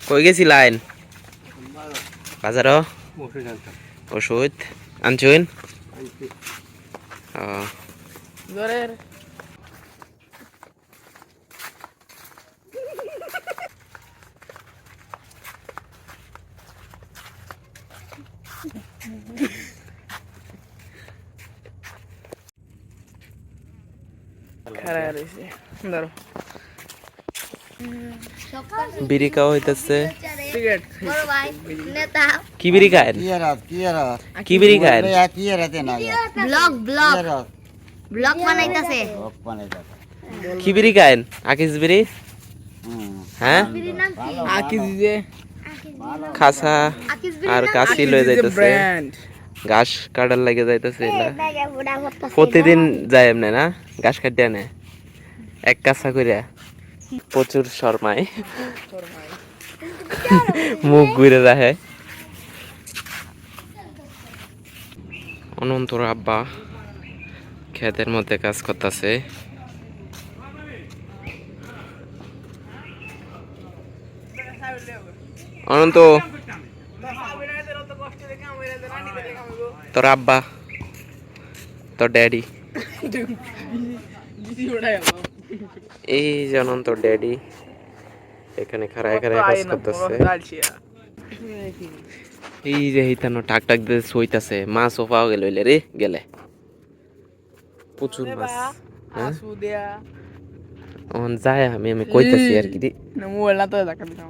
কই গেছিলেন? বাজারও ওষুধ আনছুন? জ্বরের খারাপ হয়েছে ধরো বিড়ি খাওয়া হইতেছে। সিগারেট কি বিড়ি খায়? কি বিড়ি খায়? ব্লগ ব্লগ ব্লগ বানাইতাছে কি বিড়ি খায়? আকিস বিড়ি? হ্যাঁ আকি দিছে খাসা আর কাশি লয়ে যাইতেছে। ব্র্যান্ড ঘাস কাটার লাগে যাইতেছে। প্রতিদিন যায় এমনি না ঘাস কাটতে আনে এক কাঁচা কইরা প্রচুর শর্মায় মুখ ঘুরে রাখে। অনন্তর আব্বা ক্ষেতের মধ্যে কাজ করতেছে। অনন্ত তোর আব্বা তোর ড্যাডি এই যে অনন্ত ড্যাডি এখানে খাড়ায় খাড়ায় কাজ করতেছে। এই যে হিতানো টাক টাক দিয়ে সইতাছে। মাছও পাওয়া গেল রে গেলে প্রচুর মাছ। হ্যাঁ যায় আমি কইতাছি আর কি মোবাইল না তো দেখা দিলাম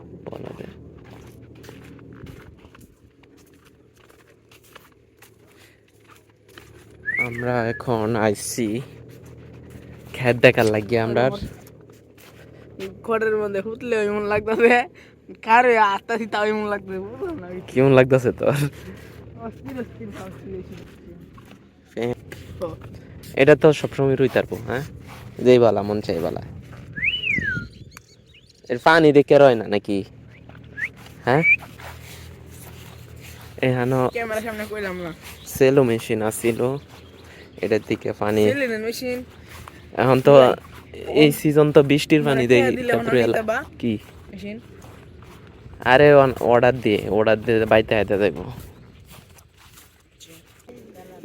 আমরা এখন আইছি খেত দেখার লাগিয়ে। আমরা ঘরের মধ্যে হুতলে এমন লাগতেছে কারে আস্তে তাও এমন লাগতেছে কেমন লাগতেছে তোর? এটা তো সবসময় রুই তারপো। হ্যাঁ যেই বালা মন চাই বালা এর পানি দেখে রয় না নাকি? হ্যাঁ এখানো ক্যামেরার সামনে কইলাম না সেলো মেশিন আসিল এটার দিকে পানি। মেশিন এখন তো এই সিজন তো বৃষ্টির পানি দেই কি মেশিন আরে অর্ডার দিয়ে বাইতে হাইতে যাইব।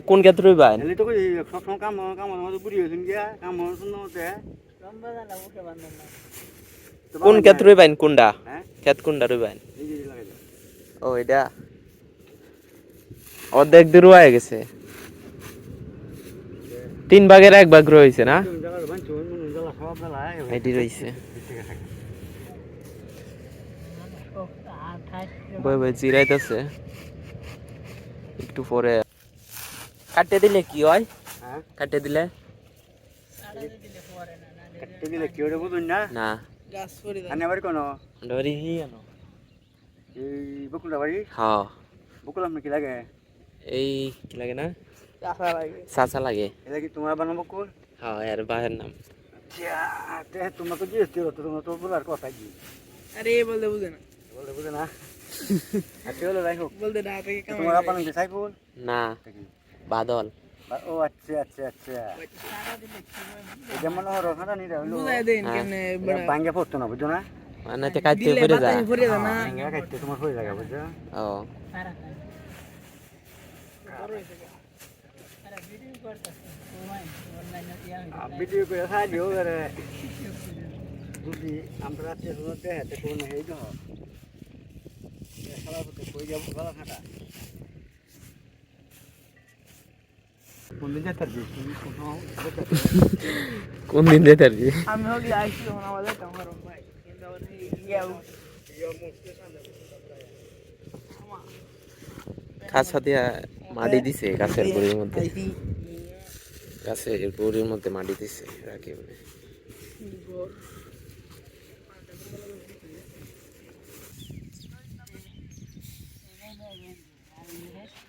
কোন ক্ষেত্রে ভাই কোন ক্ষেত্রে বাইন কোনটা ক্ষেত কোনটা রইবেন? ও এটা অর্ধেক দূর হয়ে গেছে। 3 ভাগের 1 ভাগ রয়েছে না এটি রয়েছে। বই বই জিরাইতেছে একটু পরে কাটতে দিলে কি হয়? কাটতে দিলে কি ওটা বুঝুন না না গাছ করে আনে বাড়ি কোনো ডরি হি আনো এই বকুলটা বাড়ি হ্যাঁ বকুল আপনার কি লাগে এই কি লাগে না চাষা লাগে চাচা লাগে। এটা কি তোমার বানাবো বকুল? হ্যাঁ এর বাহের নাম। তোমরা তো জিজ্ঞেস করো তোমরা তো বলার কথা কি আরে বলতে বুঝে না বলতে বুঝে না। আচ্ছা হলো যাই হোক বলতে না থেকে তোমার আপনার কি সাইফুল না বাদল। ও আচ্ছা আচ্ছা আচ্ছা এটা মনে হয় রখাটা নিয়ে হলো বুঝাই দেন কেমনে বড় ভাঙ্গে পড়তো না বুঝছো না মানে তে কাটতে পড়ে যায়। ভরে দাও না ভাঙ্গে কাটতে তোমার হয়ে যাবে বুঝছো। ও ভিডিও করে সাহায্য করে যদি আমরা রাত্রে শুনতে হাতে কোনো হেই তো খেলা করতে কই যাবো খেলা খাটা কোন দিন যেতে পারবি কোন দিন যেতে পারবি? আমি হলি আইছি যখন আমাদের কামার ভাই কিন্তু আবার ইয়াও খাসা দিয়া মাটি দিছে গাছের গুড়ির মধ্যে। গাছের গুড়ির মধ্যে মাটি দিছে রাখি বলে।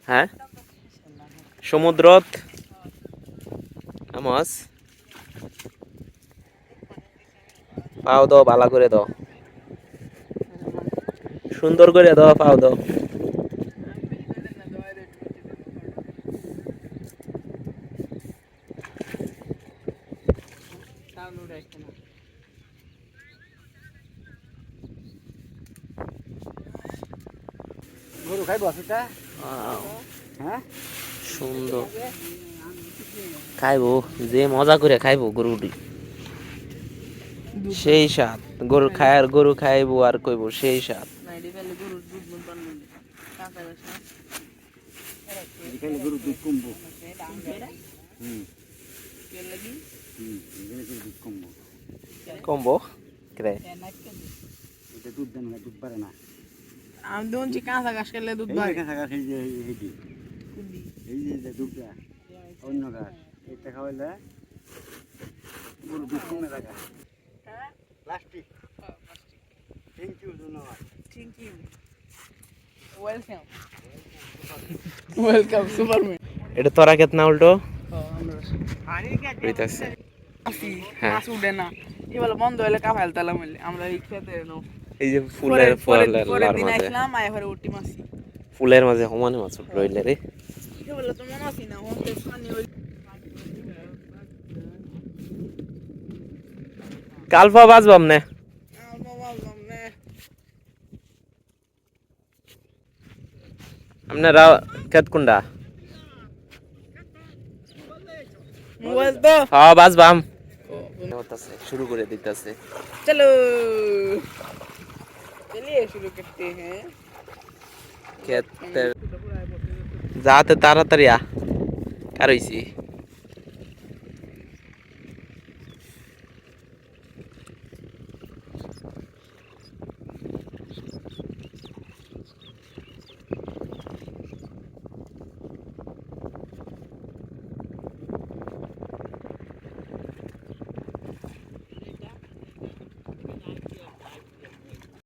হ্যাঁ সমুদ্রত মাছ পাও দাও ভালো করে দাও সুন্দর করে দাও পাও দাও। গরু খাইব সেটা Wow, হ্যাঁ সুন্দর খাইবো যে মজা করে খাইবো গরুটি সেই স্বাদ গরু খাইবো আর কইবো সেই স্বাদ এখানে গরু দুধ কমবো হুম এখানে গরু দুধ কমবো কমবো ক্রে এটা দুধ দেন না দুধ বাড়ে না আমি দেখুন যে কাঁচা ঘাস খেলে দুধ এই বাড়ে যে থাকা এই যে এই যে দুধটা অন্য গাছ এটা খাওয়াইলে গরু দুধ কমে থাকা প্লাস্টিক থ্যাংক ইউ ধন্যবাদ থ্যাংক ইউ ওয়েলকাম সুপারম্যান এটা তোরা কেতনা উল্টো আমরা হইতাছে আসি হ্যাঁ। মাছ উঠে না এবার বন্ধ হলে কাফাইল তালা মিলে আমরা এই খেতে নো এই যে ফুলের পরের ফলের দিন মাঝে আসলাম আয় ঘরে উঠি মাছি ফুলের মাঝে সমানে মাছ রইলে রে এবার তো মনে আছি না হতে পানি হইল কালফা বাজবাম নে আপনারা কেত কোনটা মোবাইল তো হ্যাঁ বাজবাম শুরু করে দিতেছে चलो चलिए शुरू करते हैं ক্ষেতের যাতে তাড়াতাড়ি কার হইছি